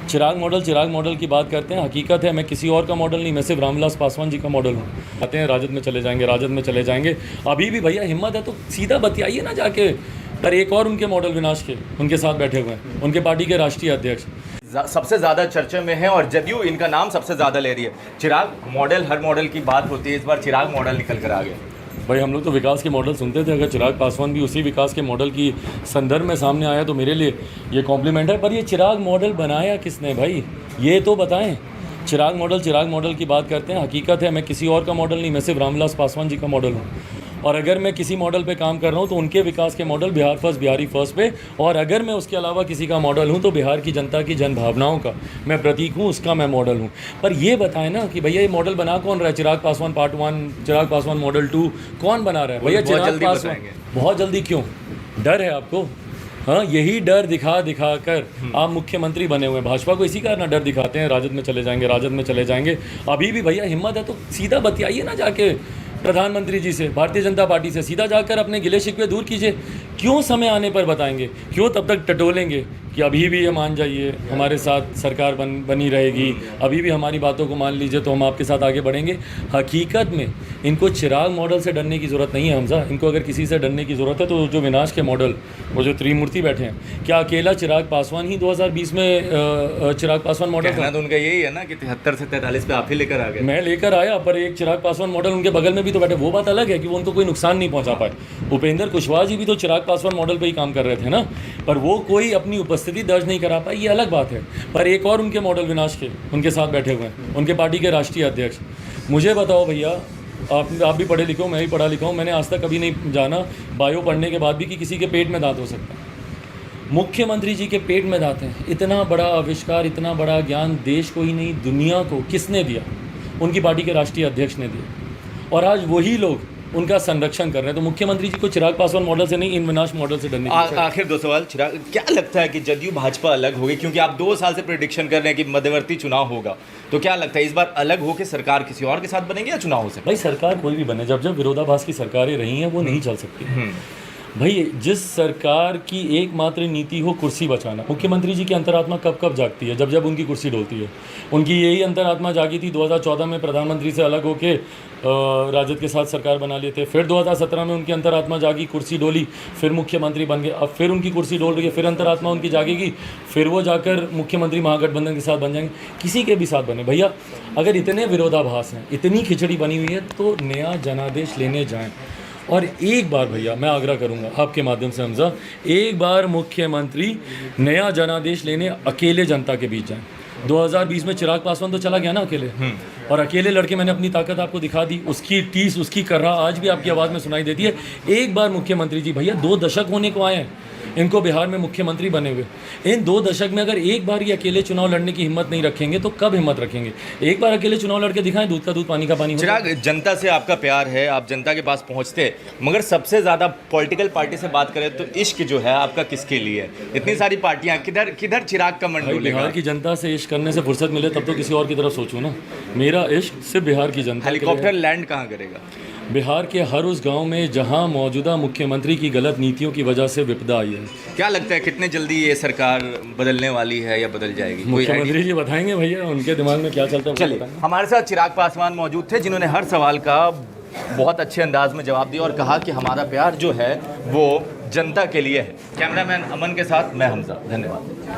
चिराग model की बात करते हैं। हकीकत है मैं किसी और का मॉडल नहीं, मैं सिर्फ रामविलास पासवान जी का मॉडल हूँ। आते हैं राजद में चले जाएंगे, राजद में चले जाएंगे। अभी भी भैया हिम्मत है तो सीधा बतियाइए ना जाके। पर एक और उनके मॉडल विनाश के उनके साथ बैठे हुए हैं, उनके पार्टी के राष्ट्रीय अध्यक्ष सबसे ज़्यादा चर्चे में है और जदयू इनका नाम सबसे ज़्यादा ले रही है। चिराग मॉडल, हर मॉडल की बात होती है, इस बार चिराग मॉडल निकल कर आ गया। भाई हम लोग तो विकास के मॉडल सुनते थे, अगर चिराग पासवान भी उसी विकास के मॉडल की संदर्भ में सामने आया तो मेरे लिए ये कॉम्प्लीमेंट है। पर ये चिराग मॉडल बनाया किसने भाई, ये तो बताएं। चिराग मॉडल की बात करते हैं। हकीकत है मैं किसी और का मॉडल नहीं, मैं सिर्फ रामविलास पासवान जी का मॉडल हूँ। और अगर मैं किसी मॉडल पे काम कर रहा हूँ तो उनके विकास के model Bihar first, Bihari first पे, और अगर मैं उसके अलावा किसी का मॉडल हूँ तो बिहार की जनता की जन भावनाओं का मैं प्रतीक हूँ, उसका मैं मॉडल हूँ। पर ये बताएं ना कि भैया ये मॉडल बना कौन रहा है? चिराग पासवान पार्ट 1, चिराग पासवान मॉडल 2 कौन बना रहा है भैया? चिराग पासवान। बहुत जल्दी क्यों? डर है आपको? हाँ, यही डर दिखा कर आप मुख्यमंत्री बने हुए हैं। भाजपा को इसी कारण डर दिखाते हैं, राजद में चले जाएंगे, राजद में चले जाएंगे। अभी भी भैया हिम्मत है तो सीधा बतियाइए ना जाके प्रधानमंत्री जी से, भारतीय जनता पार्टी से सीधा जाकर अपने गिले शिकवे दूर कीजिए। क्यों समय आने पर बताएंगे? क्यों तब तक टटोलेंगे कि अभी भी ये मान जाइए हमारे साथ सरकार बनी रहेगी, अभी भी हमारी बातों को मान लीजिए तो हम आपके साथ आगे बढ़ेंगे। हकीकत में इनको चिराग मॉडल से डरने की ज़रूरत नहीं है हमजा। इनको अगर किसी से डरने की ज़रूरत है तो जो विनाश के मॉडल, वो जो त्रिमूर्ति बैठे हैं, क्या अकेला चिराग पासवान ही 2020 में चिराग पासवान मॉडल था? तो उनका यही है ना कि 73 से 43 पे आप ही लेकर आ गए। मैं लेकर आया, पर एक चिराग पासवान मॉडल उनके बगल में भी तो बैठे। वो बात अलग है कि वो उनको कोई नुकसान नहीं पहुंचा पाए। उपेंद्र कुशवाहा जी भी तो चिराग पासवान मॉडल पे ही काम कर रहे थे ना, पर वो कोई अपनी उपस्थिति दर्ज नहीं करा पाए, ये अलग बात है। पर एक और उनके मॉडल विनाश के उनके साथ बैठे हुए हैं, उनके पार्टी के राष्ट्रीय अध्यक्ष। मुझे बताओ भैया, आप भी पढ़े लिखे हो, मैं भी पढ़ा लिखा हूँ, मैंने आज तक कभी नहीं जाना बायो पढ़ने के बाद भी कि किसी के पेट में दांत हो सकता है। मुख्यमंत्री जी के पेट में दांत हैं। इतना बड़ा आविष्कार, इतना बड़ा ज्ञान देश को ही नहीं दुनिया को किसने दिया? उनकी पार्टी के राष्ट्रीय अध्यक्ष ने दिया। और आज वही लोग उनका संरक्षण कर रहे हैं। तो मुख्यमंत्री जी को चिराग पासवान मॉडल से नहीं, इन विनाश मॉडल से डरने की। आखिर 2 सवाल। चिराग, क्या लगता है कि जदयू भाजपा अलग होगी? क्योंकि आप 2 साल से प्रेडिक्शन कर रहे हैं कि मध्यवर्ती चुनाव होगा, तो क्या लगता है इस बार अलग होकर सरकार किसी और के साथ बनेगी या चुनाव हो सकता है? भाई सरकार कोई भी बने, जब विरोधाभास की सरकारें रही हैं वो नहीं चल सकती। भाई जिस सरकार की एकमात्र नीति हो कुर्सी बचाना, मुख्यमंत्री जी की अंतरात्मा कब जागती है? जब उनकी कुर्सी डोलती है। उनकी यही अंतरात्मा जागी थी 2014 में प्रधानमंत्री से अलग होके राजद के साथ सरकार बना लिए थे। फिर 2017 में उनकी अंतरात्मा जागी, कुर्सी डोली, फिर मुख्यमंत्री बन गए। अब फिर उनकी कुर्सी डोल रही है, फिर अंतरात्मा उनकी जागेगी, फिर वो जाकर मुख्यमंत्री महागठबंधन के साथ बन जाएंगे। किसी के भी साथ बने भैया, अगर इतने विरोधाभास हैं, इतनी खिचड़ी बनी हुई है तो नया जनादेश लेने जाएँ। और एक बार भैया मैं आग्रह करूंगा आपके माध्यम से हमजा, एक बार मुख्यमंत्री नया जनादेश लेने अकेले जनता के बीच जाएं। 2020 में चिराग पासवान तो चला गया ना अकेले, और अकेले लड़के मैंने अपनी ताकत आपको दिखा दी। उसकी टीस, उसकी कर्रा आज भी आपकी आवाज़ में सुनाई देती है। एक बार मुख्यमंत्री जी, भैया 2 दशक होने को आए हैं इनको बिहार में मुख्यमंत्री बने हुए। इन 2 दशक में अगर एक बार ये अकेले चुनाव लड़ने की हिम्मत नहीं रखेंगे तो कब हिम्मत रखेंगे? एक बार अकेले चुनाव लड़के दिखाएं, दूध का दूध पानी का पानी। चिराग, जनता से आपका प्यार है, आप जनता के पास पहुंचते, मगर सबसे ज़्यादा पॉलिटिकल पार्टी से बात करें तो इश्क जो है आपका किसके लिए है? इतनी सारी पार्टियां, किधर चिराग का मन डोलेगा? बिहार की जनता से इश्क करने से फुर्सत मिले तब तो किसी और की तरफ सोचूं ना। मेरा इश्क सिर्फ बिहार की जनता। हेलीकॉप्टर लैंड कहाँ करेगा? बिहार के हर उस गांव में जहां मौजूदा मुख्यमंत्री की गलत नीतियों की वजह से विपदा आई है। क्या लगता है कितने जल्दी ये सरकार बदलने वाली है या बदल जाएगी? मुख्यमंत्री जी बताएंगे भैया, उनके दिमाग में क्या चलता है। चलिए, हमारे साथ चिराग पासवान मौजूद थे जिन्होंने हर सवाल का बहुत अच्छे अंदाज में जवाब दिया और कहा कि हमारा प्यार जो है वो जनता के लिए है। कैमरामैन अमन के साथ मैं हमजा, धन्यवाद।